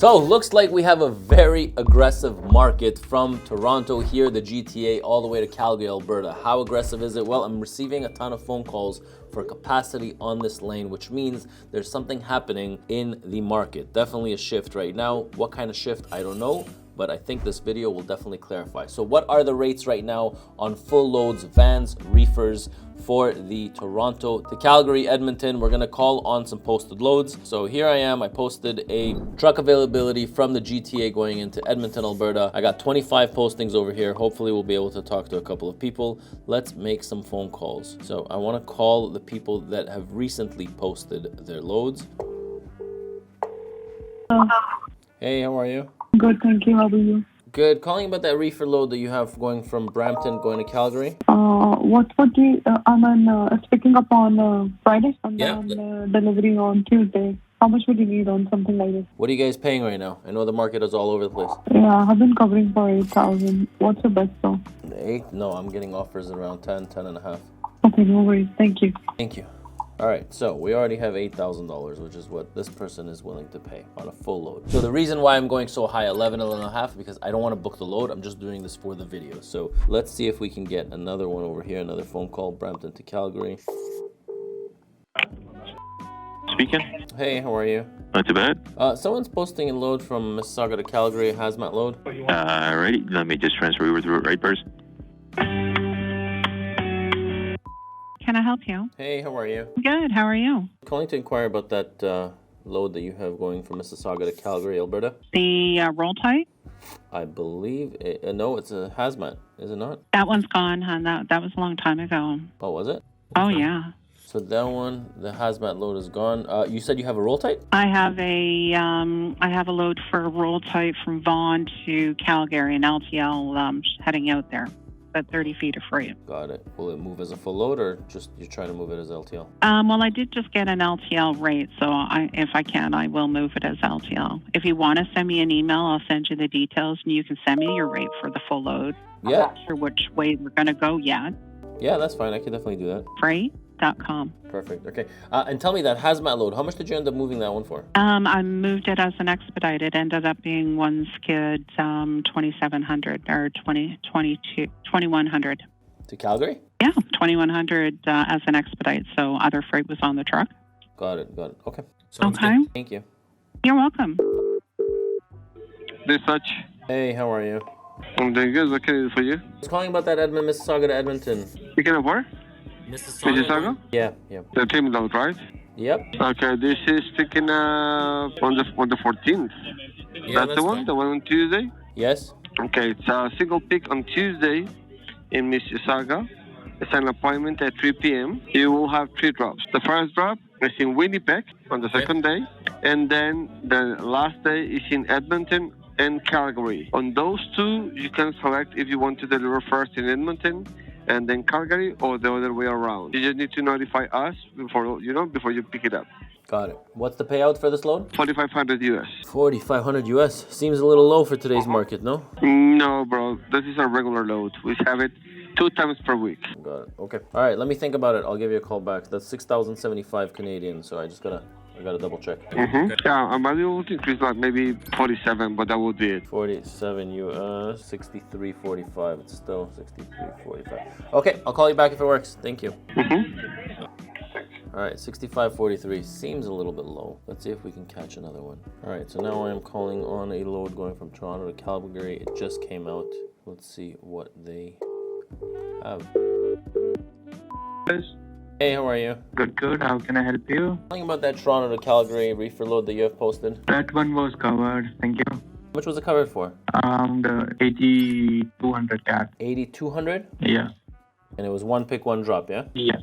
So, looks like we have a very aggressive market from Toronto here, the GTA, all the way to Calgary, Alberta. How aggressive is it? Well, I'm receiving a ton of phone calls for capacity on this lane, which means there's something happening in the market. Definitely a shift right now. What kind of shift? I don't know, but I think this video will definitely clarify. So what are the rates right now on full loads, vans, reefers for the Toronto to Calgary, Edmonton? We're gonna call on some posted loads. So here I am, I posted a truck availability from the GTA going into Edmonton, Alberta. I got 25 postings over here. Hopefully we'll be able to talk to a couple of people. Let's make some phone calls. So I wanna call the people that have recently posted their loads. Hey, how are you? Good, thank you. How are you? Good. Calling about that reefer load that you have going from Brampton going to Calgary. What do you, I'm on, it's picking up on Friday and Yeah. then delivery on Tuesday. How much would you need on something like this? What are you guys paying right now? I know the market is all over the place. Yeah, I've been covering for 8,000. What's the best though? 8? No, I'm getting offers around 10, 10 and a half. Okay, no worries. Thank you. Thank you. All right, so we already have $8,000, which is what this person is willing to pay on a full load. So the reason why I'm going so high, 11 and a half, because I don't want to book the load. I'm just doing this for the video. So let's see if we can get another one over here, another phone call, Brampton to Calgary. Speaking. Hey, how are you? Not too bad. Someone's posting a load from Mississauga to Calgary, a hazmat load. Ready? Let me just transfer you with the right person. Can I help you? Hey, how are you? Good. How are you? Calling to inquire about that load that you have going from Mississauga to Calgary, Alberta. The roll type? I believe, no, it's a hazmat, is it not? That one's gone, hon. That was a long time ago. Oh, was it? Oh, yeah. So that one, the hazmat load is gone. You said you have a roll type? I have a load for a roll type from Vaughan to Calgary, an LTL heading out there. At 30 feet of freight. Got it. Will it move as a full load or just you're trying to move it as LTL? Well, I did just get an LTL rate, so if I can, I will move it as LTL. If you want to send me an email, I'll send you the details, and you can send me your rate for the full load. Yeah. I'm not sure which way we're going to go yet. Yeah, that's fine. I can definitely do that. Freight.com. Perfect. Okay. And tell me that hazmat load, how much did you end up moving that one for? I moved it as an expedited. Ended up being one skid, 2,700 or 2,100. To Calgary? Yeah, 2,100 as an expedite. So other freight was on the truck. Got it. Okay. Sounds Okay. good. Thank you. You're welcome. This such. Hey, how are you? I'm doing good. What can I do for you? I was calling about that Mississauga to Edmonton. Speaking of where? Mississauga? Yeah. The team load, right? Yep. Okay, this is picking up on the 14th. Yeah, that's the one? fine. The one on Tuesday? Yes. Okay, it's a single pick on Tuesday in Mississauga. It's an appointment at 3 p.m. You will have 3 drops. The first drop is in Winnipeg on the second day, and then the last day is in Edmonton and Calgary. On those two, you can select if you want to deliver first in Edmonton and then Calgary, or the other way around. You just need to notify us before you pick it up. Got it. What's the payout for this load? 4,500 US. 4,500 US. Seems a little low for today's market, no? No, bro. This is a regular load. We have it 2 times per week. Got it. Okay. All right. Let me think about it. I'll give you a call back. That's 6,075 Canadian. So I gotta double check. Mm-hmm. Yeah, I might be able to increase like maybe 47, but that would be it. 47 US, 63.45. It's still 63.45. Okay, I'll call you back if it works. Thank you. Mm-hmm. All right, 65.43 seems a little bit low. Let's see if we can catch another one. All right, so now I am calling on a load going from Toronto to Calgary. It just came out. Let's see what they have. Hey, how are you? Good. How can I help you? Talking about that Toronto to Calgary reefer load that you have posted. That one was covered. Thank you. How much was it covered for? The 8,200 cat. 8,200? Yeah. And it was one pick, one drop, yeah? Yeah.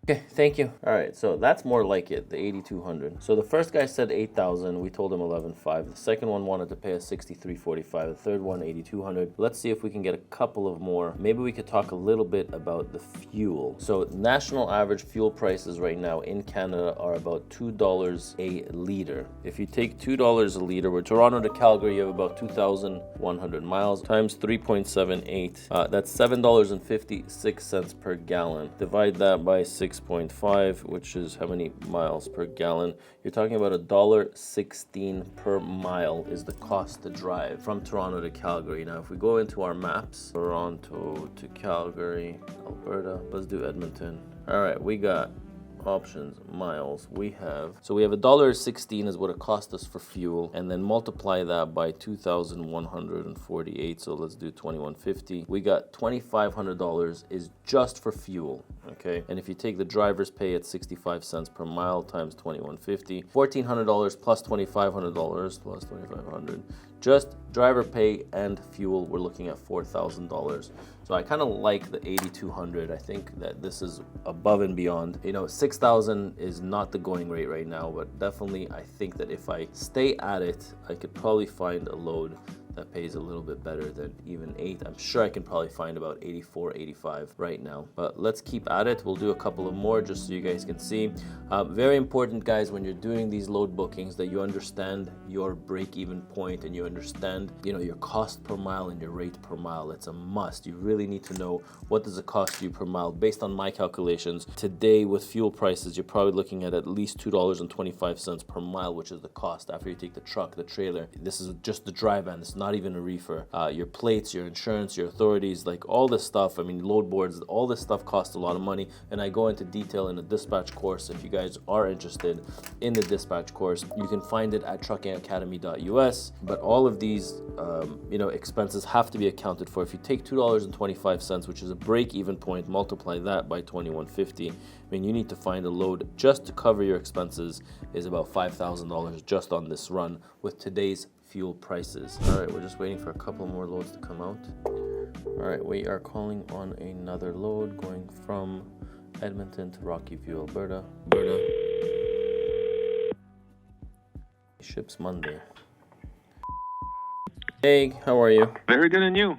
Okay, thank you. All right, so that's more like it, the 8,200. So the first guy said 8,000. We told him 11,500. The second one wanted to pay us 63.45. The third one, 8,200. Let's see if we can get a couple of more. Maybe we could talk a little bit about the fuel. So national average fuel prices right now in Canada are about $2 a liter. If you take $2 a liter, with Toronto to Calgary, you have about 2,100 miles times 3.78. That's $7.56 per gallon. Divide that by 6 6.5, which is how many miles per gallon? You're talking about $1.16 per mile is the cost to drive from Toronto to Calgary. Now, if we go into our maps, Toronto to Calgary, Alberta, let's do Edmonton. All right, we got options, miles. We have $1.16 is what it cost us for fuel, and then multiply that by 2,148. So let's do 2,150. We got $2,500 is just for fuel. Okay, and if you take the driver's pay at 65 cents per mile times 2,150, $1,400 plus $2,500 plus 2,500. Just driver pay and fuel, we're looking at $4,000. So I kind of like the 8,200. I think that this is above and beyond. You know, 6,000 is not the going rate right now, but definitely I think that if I stay at it, I could probably find a load that pays a little bit better than even 8. I'm sure I can probably find about 84, 85 right now. But let's keep at it. We'll do a couple of more just so you guys can see. Very important, guys, when you're doing these load bookings, that you understand your break-even point and you understand, you know, your cost per mile and your rate per mile. It's a must. You really need to know what does it cost you per mile. Based on my calculations, today with fuel prices, you're probably looking at least $2.25 per mile, which is the cost after you take the truck, the trailer. This is just the dry van. It's not even a reefer. Your plates, your insurance, your authorities, like all this stuff. I mean, load boards, all this stuff costs a lot of money, and I go into detail in the dispatch course. If you guys are interested in the dispatch course, you can find it at truckingacademy.us. But all of these expenses have to be accounted for. If you take $2.25, which is a break-even point, multiply that by 2,150, I mean, you need to find a load just to cover your expenses is about $5,000 just on this run with today's fuel prices. All right, we're just waiting for a couple more loads to come out. All right, we are calling on another load going from Edmonton to Rocky View, Alberta. Ships Monday. Hey, how are you? Very good, and you?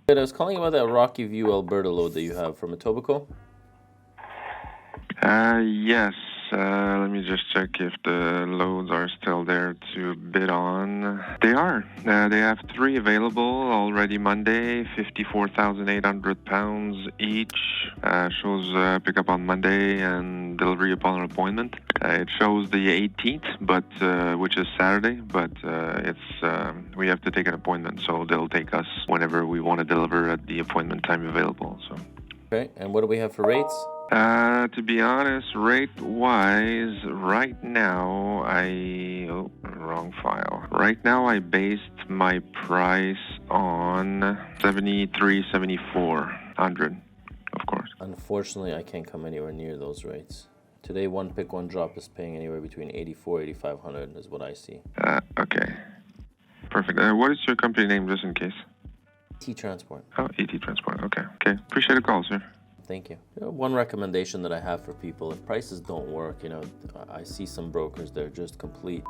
Good. I was calling about that Rocky View, Alberta load that you have from Etobicoke. Yes. Let me just check if the loads are still there to bid on. They are. They have 3 available already Monday, 54,800 pounds each. Shows pickup on Monday and delivery upon appointment. It shows the 18th, but which is Saturday, but we have to take an appointment, so they'll take us whenever we want to deliver at the appointment time available. So. Okay, and what do we have for rates? To be honest, rate-wise, right now, wrong file. Right now, I based my price on 73,700, of course. Unfortunately, I can't come anywhere near those rates. Today, one pick, one drop is paying anywhere between 84, 8,500 is what I see. Okay. Perfect. What is your company name, just in case? ET Transport. Oh, ET Transport. Okay. Appreciate the call, sir. Thank you. One recommendation that I have for people, if prices don't work, I see some brokers, they're just complete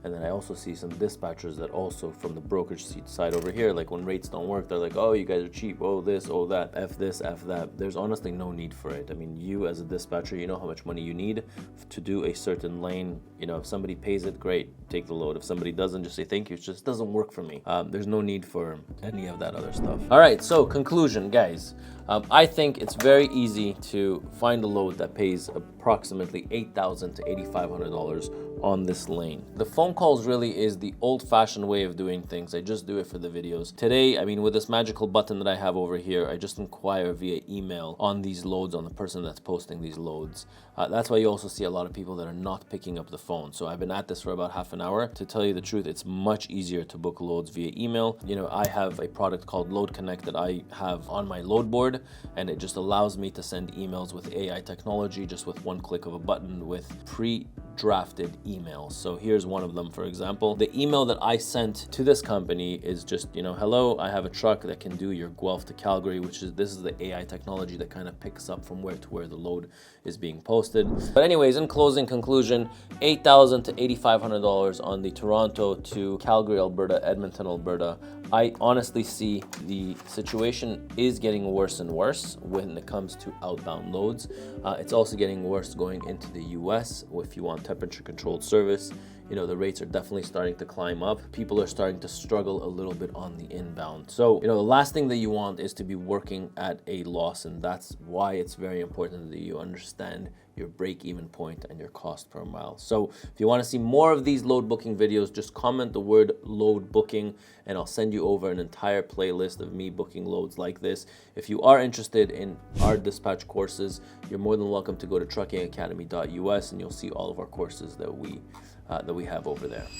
and then I also see some dispatchers that also from the brokerage side over here, like when rates don't work, they're like, oh, you guys are cheap, oh this, oh that, F this, F that. There's honestly no need for it. I mean, you as a dispatcher, you know how much money you need to do a certain lane. If somebody pays it, great, take the load. If somebody doesn't, just say thank you. It just doesn't work for me. There's no need for any of that other stuff. All right, so conclusion, guys. I think it's very easy to find a load that pays approximately $8,000 to $8,500 on this lane. The phone calls really is the old-fashioned way of doing things. I just do it for the videos. Today, I mean, with this magical button that I have over here, I just inquire via email on these loads, on the person that's posting these loads. That's why you also see a lot of people that are not picking up the phone. So I've been at this for about half an hour. To tell you the truth, it's much easier to book loads via email. I have a product called Load Connect that I have on my load board, and it just allows me to send emails with AI technology just with one click of a button with pre-drafted emails. So here's one of them, for example. The email that I sent to this company is just, hello, I have a truck that can do your Guelph to Calgary, this is the AI technology that kind of picks up from where to where the load is being posted. But anyways, in conclusion, $8,000 to $8,500 on the Toronto to Calgary, Alberta, Edmonton, Alberta. I honestly see the situation is getting worse and worse when it comes to outbound loads. It's also getting worse going into the US if you want temperature controlled service. you know, the rates are definitely starting to climb up. People are starting to struggle a little bit on the inbound. So, you know, the last thing that you want is to be working at a loss, and that's why it's very important that you understand your break-even point and your cost per mile. So if you want to see more of these load booking videos, just comment the word load booking and I'll send you over an entire playlist of me booking loads like this. If you are interested in our dispatch courses, you're more than welcome to go to truckingacademy.us and you'll see all of our courses that we have over there.